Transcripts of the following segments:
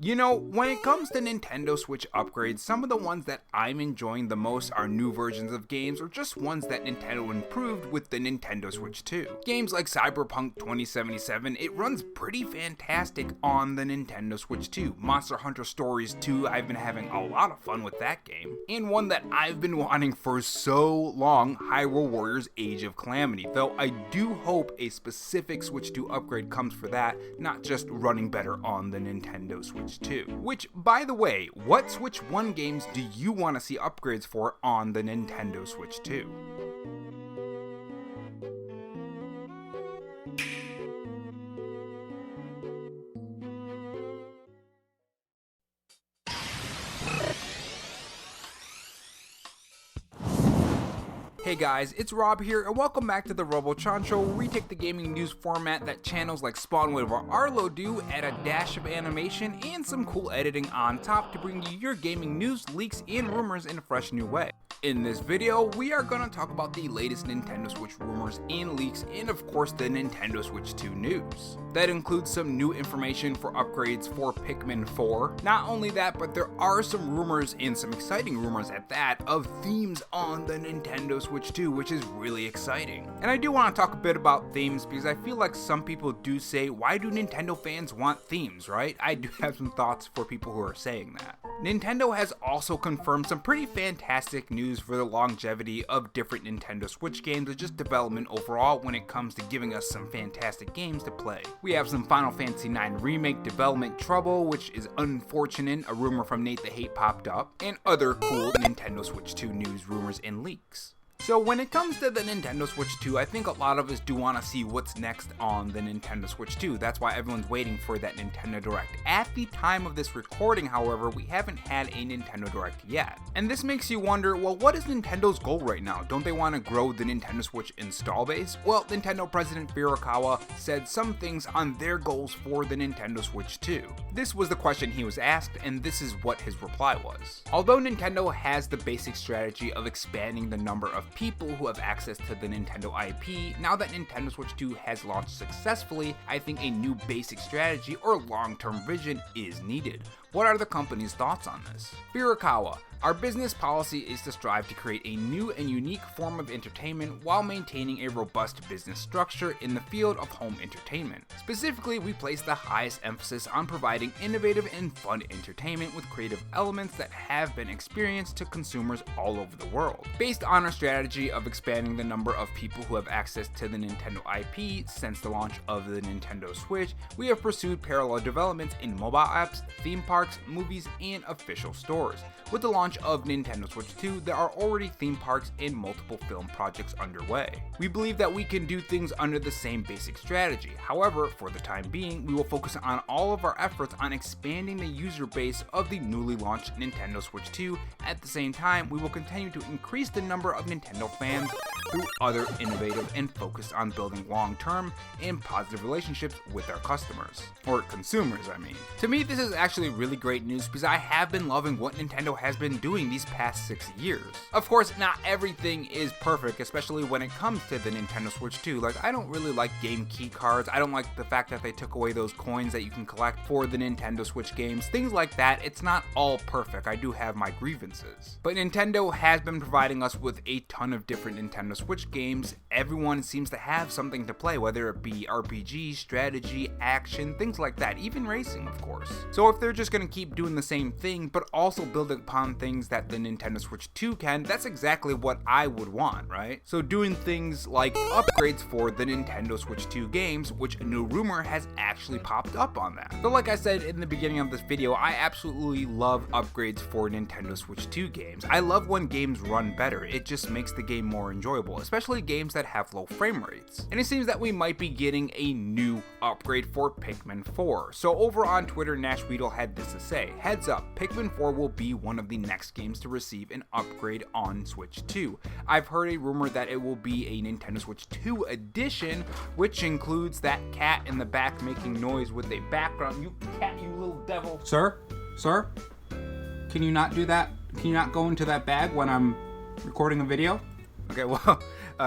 You know, when it comes to Nintendo Switch upgrades, some of the ones that I'm enjoying the most are new versions of games or just ones that Nintendo improved with the Nintendo Switch 2. Games like Cyberpunk 2077, it runs pretty fantastic on the Nintendo Switch 2. Monster Hunter Stories 2, I've been having a lot of fun with that game. And one that I've been wanting for so long, Hyrule Warriors Age of Calamity, though I do hope a specific Switch 2 upgrade comes for that, not just running better on the Nintendo Switch 2. Which, by the way, what Switch 1 games do you want to see upgrades for on the Nintendo Switch 2? Hey guys, it's Rob here, and welcome back to the Robo Show, where we take the gaming news format that channels like Spawnwood or Arlo do, add a dash of animation and some cool editing on top to bring you your gaming news, leaks, and rumors in a fresh new way. In this video, we are going to talk about the latest Nintendo Switch rumors and leaks, and of course the Nintendo Switch 2 news. That includes some new information for upgrades for Pikmin 4. Not only that, but there are some rumors, and some exciting rumors at that, of themes on the Nintendo Switch 2, which is really exciting. And I do want to talk a bit about themes because I feel like some people do say, why do Nintendo fans want themes, right? I do have some thoughts for people who are saying that. Nintendo has also confirmed some pretty fantastic news for the longevity of different Nintendo Switch games, or just development overall when it comes to giving us some fantastic games to play. We have some Final Fantasy IX Remake development trouble, which is unfortunate, a rumor from Nate the Hate popped up, and other cool Nintendo Switch 2 news, rumors, and leaks. So when it comes to the Nintendo Switch 2, I think a lot of us do want to see what's next on the Nintendo Switch 2. That's why everyone's waiting for that Nintendo Direct. At the time of this recording, however, we haven't had a Nintendo Direct yet. And this makes you wonder, well, what is Nintendo's goal right now? Don't they want to grow the Nintendo Switch install base? Well, Nintendo President Furukawa said some things on their goals for the Nintendo Switch 2. This was the question he was asked, and this is what his reply was. Although Nintendo has the basic strategy of expanding the number of people who have access to the Nintendo IP, now that Nintendo Switch 2 has launched successfully, I think a new basic strategy or long-term vision is needed. What are the company's thoughts on this? Furukawa: our business policy is to strive to create a new and unique form of entertainment while maintaining a robust business structure in the field of home entertainment. Specifically, we place the highest emphasis on providing innovative and fun entertainment with creative elements that have been experienced to consumers all over the world. Based on our strategy of expanding the number of people who have access to the Nintendo IP since the launch of the Nintendo Switch, we have pursued parallel developments in mobile apps, theme parks, movies, and official stores. With the launch of Nintendo Switch 2, there are already theme parks and multiple film projects underway. We believe that we can do things under the same basic strategy. However, for the time being, we will focus on all of our efforts on expanding the user base of the newly launched Nintendo Switch 2. At the same time, we will continue to increase the number of Nintendo fans through other innovative and focused on building long-term and positive relationships with our customers. Or consumers, I mean. To me, this is actually really great news because I have been loving what Nintendo has been doing these past 6 years. Of course, not everything is perfect, especially when it comes to the Nintendo Switch 2. Like, I don't really like game key cards. I don't like the fact that they took away those coins that you can collect for the Nintendo Switch games. Things like that. It's not all perfect. I do have my grievances. But Nintendo has been providing us with a ton of different Nintendo Switch games. Everyone seems to have something to play, whether it be RPG, strategy, action, things like that, even racing, of course. So if they're just going to keep doing the same thing, but also building upon things that the Nintendo Switch 2 can, that's exactly what I would want, right? So doing things like upgrades for the Nintendo Switch 2 games, which a new rumor has actually popped up on that. So like I said in the beginning of this video, I absolutely love upgrades for Nintendo Switch 2 games. I love when games run better. It just makes the game more enjoyable, especially games that have low frame rates. And it seems that we might be getting a new upgrade for Pikmin 4. So over on Twitter, Nash Weedle had this to say: heads up, Pikmin 4 will be one of the next games to receive an upgrade on Switch 2. I've heard a rumor that it will be a Nintendo Switch 2 edition, which includes that cat in the back making noise with a background. You cat, you little devil. Sir? Sir? Can you not do that? Can you not go into that bag when I'm recording a video? Okay, well,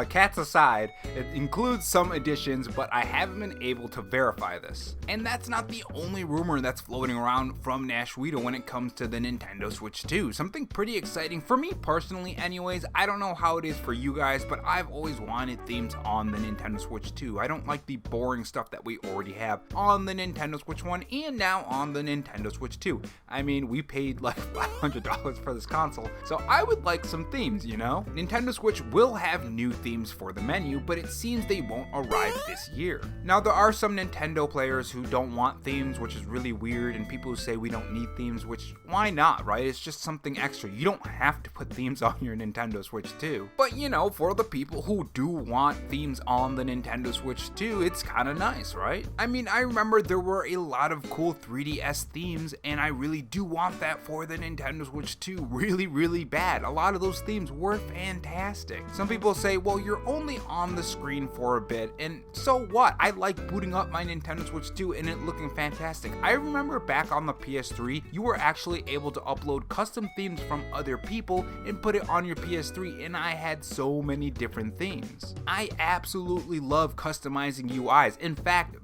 cats aside, it includes some additions, but I haven't been able to verify this. And that's not the only rumor that's floating around from Nash Wheatle when it comes to the Nintendo Switch 2. Something pretty exciting for me personally anyways. I don't know how it is for you guys, but I've always wanted themes on the Nintendo Switch 2. I don't like the boring stuff that we already have on the Nintendo Switch 1 and now on the Nintendo Switch 2. I mean, we paid like $500 for this console, so I would like some themes, you know? Nintendo Switch will have new themes for the menu, but it seems they won't arrive this year. Now, there are some Nintendo players who don't want themes, which is really weird, and people who say we don't need themes, which why not, right? It's just something extra. You don't have to put themes on your Nintendo Switch 2. But you know, for the people who do want themes on the Nintendo Switch 2, it's kind of nice, right? I mean, I remember there were a lot of cool 3DS themes, and I really do want that for the Nintendo Switch 2 really bad. A lot of those themes were fantastic. Some people say, well, you're only on the screen for a bit, and so what? I like booting up my Nintendo Switch 2 and it looking fantastic. I remember back on the PS3, you were actually able to upload custom themes from other people and put it on your PS3, and I had so many different themes. I absolutely love customizing UIs. In fact,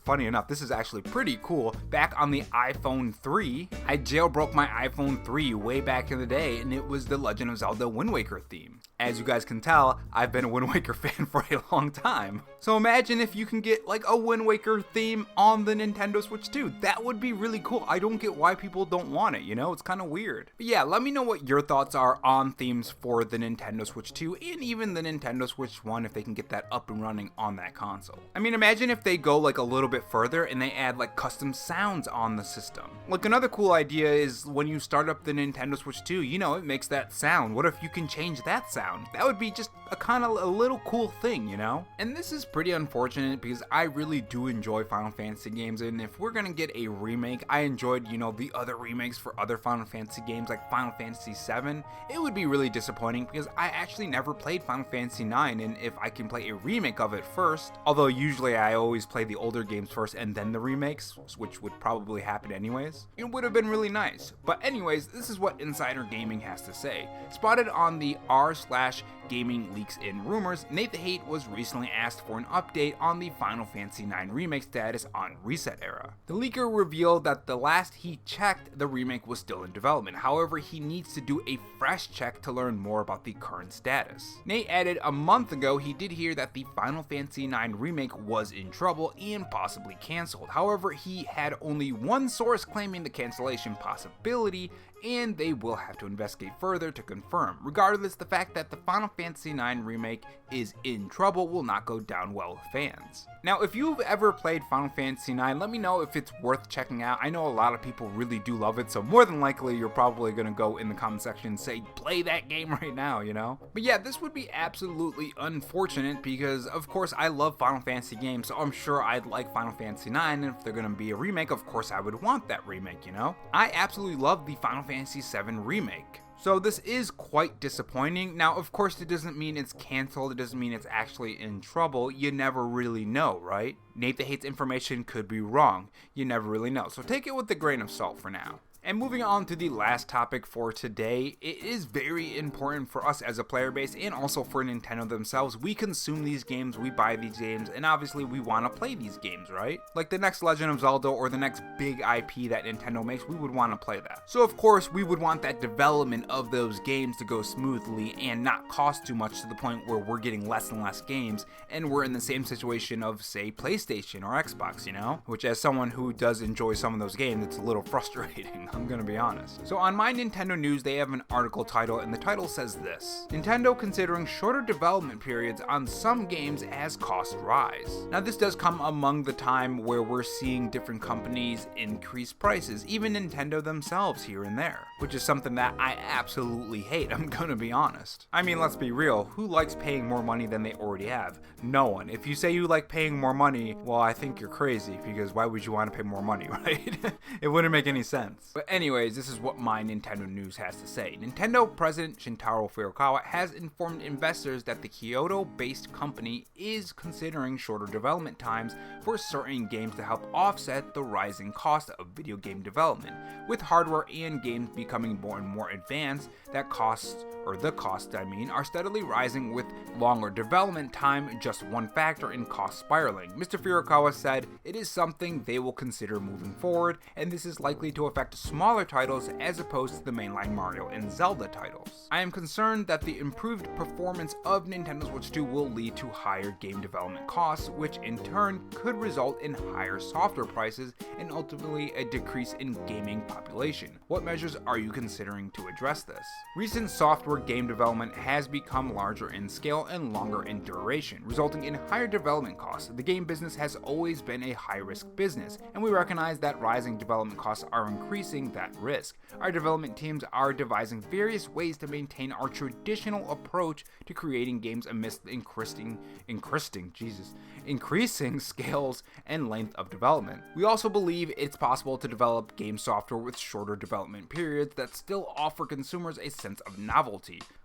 funny enough, this is actually pretty cool, back on the iPhone 3, I jailbroke my iPhone 3 way back in the day, and it was the Legend of Zelda Wind Waker theme. As you guys can tell, I've been a Wind Waker fan for a long time. So imagine if you can get like a Wind Waker theme on the Nintendo Switch 2. That would be really cool. I don't get why people don't want it, you know? It's kind of weird. But yeah, let me know what your thoughts are on themes for the Nintendo Switch 2 and even the Nintendo Switch 1 if they can get that up and running on that console. I mean, imagine if they go like a little bit further and they add like custom sounds on the system. Like another cool idea is when you start up the Nintendo Switch 2, you know, it makes that sound. What if you can change that sound? That would be just a little cool thing, you know? And this is pretty unfortunate because I really do enjoy Final Fantasy games, and if we're gonna get a remake, I enjoyed, you know, the other remakes for other Final Fantasy games like Final Fantasy VII. It would be really disappointing because I actually never played Final Fantasy IX, and if I can play a remake of it first, although usually I always play the older games first and then the remakes, which would probably happen anyways, it would have been really nice. But anyways, this is what Insider Gaming has to say. Spotted on the r/gaming leaks and rumors, Nate the Hate was recently asked for an update on the Final Fantasy IX Remake status on Reset Era. The leaker revealed that the last he checked, the remake was still in development. However, he needs to do a fresh check to learn more about the current status. Nate added a month ago he did hear that the Final Fantasy IX Remake was in trouble and possibly cancelled. However, he had only one source claiming the cancellation possibility, and they will have to investigate further to confirm. Regardless, the fact that the Final Fantasy IX Remake is in trouble will not go down well with fans. Now, if you've ever played Final Fantasy IX, let me know if it's worth checking out. I know a lot of people really do love it, so more than likely you're probably gonna go in the comment section and say, play that game right now, you know? But yeah, this would be absolutely unfortunate because, of course, I love Final Fantasy games, so I'm sure I'd like Final Fantasy IX, and if they're gonna be a remake, of course I would want that remake, you know? I absolutely love the Final Fantasy VII Remake. So this is quite disappointing. Now, of course, it doesn't mean it's canceled. It doesn't mean it's actually in trouble. You never really know, right? Nate the Hate's information could be wrong. You never really know. So take it with a grain of salt for now. And moving on to the last topic for today, it is very important for us as a player base and also for Nintendo themselves. We consume these games, we buy these games, and obviously we want to play these games, right? Like the next Legend of Zelda or the next big IP that Nintendo makes, we would want to play that. So of course, we would want that development of those games to go smoothly and not cost too much to the point where we're getting less and less games and we're in the same situation of, say, PlayStation or Xbox, you know? Which as someone who does enjoy some of those games, it's a little frustrating. I'm gonna be honest. So on My Nintendo News, they have an article title, and the title says this: Nintendo considering shorter development periods on some games as costs rise. Now this does come among the time where we're seeing different companies increase prices, even Nintendo themselves here and there, which is something that I absolutely hate, I'm gonna be honest. I mean, let's be real, who likes paying more money than they already have? No one. If you say you like paying more money, well, I think you're crazy, because why would you want to pay more money, right? It wouldn't make any sense. But anyways, this is what my Nintendo news has to say. Nintendo President Shuntaro Furukawa has informed investors that the Kyoto-based company is considering shorter development times for certain games to help offset the rising cost of video game development. With hardware and games becoming more and more advanced, the costs are steadily rising, with longer development time just one factor in cost spiraling. Mr. Furukawa said it is something they will consider moving forward, and this is likely to affect smaller titles as opposed to the mainline Mario and Zelda titles. I am concerned that the improved performance of Nintendo Switch 2 will lead to higher game development costs, which in turn could result in higher software prices and ultimately a decrease in gaming population. What measures are you considering to address this? Recent software game development has become larger in scale and longer in duration, resulting in higher development costs. The game business has always been a high-risk business, and we recognize that rising development costs are increasing that risk. Our development teams are devising various ways to maintain our traditional approach to creating games amidst the increasing scales and length of development. We also believe it's possible to develop game software with shorter development periods that still offer consumers a sense of novelty.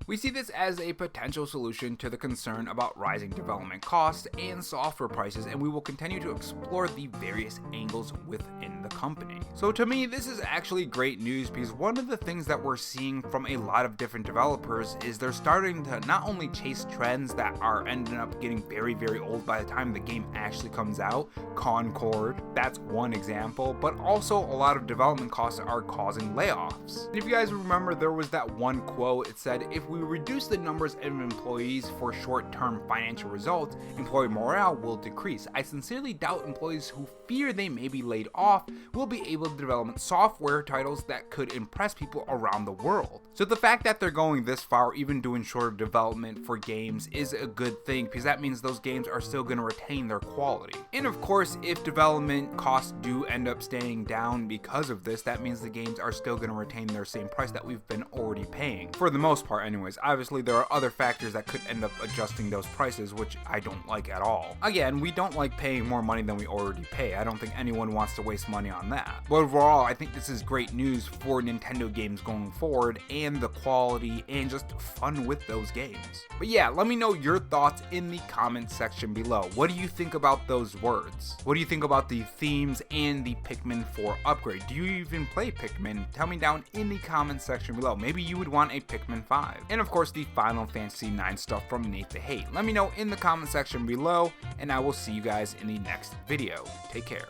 We see this as a potential solution to the concern about rising development costs and software prices, and we will continue to explore the various angles within the company. So to me, this is actually great news, because one of the things that we're seeing from a lot of different developers is they're starting to not only chase trends that are ending up getting very, very old by the time the game actually comes out. Concord, that's one example, but also a lot of development costs are causing layoffs. And if you guys remember, there was that one quote. It said, if we reduce the numbers of employees for short-term financial results, employee morale will decrease. I sincerely doubt employees who fear they may be laid off will be able to develop software titles that could impress people around the world. So the fact that they're going this far, even doing shorter development for games, is a good thing, because that means those games are still going to retain their quality. And of course, if development costs do end up staying down because of this, that means the games are still going to retain their same price that we've been already paying. For the most part anyways. Obviously, there are other factors that could end up adjusting those prices, which I don't like at all. Again, we don't like paying more money than we already pay. I don't think anyone wants to waste money on that. But overall, I think this is great news for Nintendo games going forward, and the quality and just fun with those games. But yeah, let me know your thoughts in the comment section below. What do you think about those words? What do you think about the themes and the Pikmin 4 upgrade? Do you even play Pikmin? Tell me down in the comment section below. Maybe you would want a Pikmin 5. And of course, the Final Fantasy IX stuff from Nate the Hate. Let me know in the comment section below, and I will see you guys in the next video. Take care.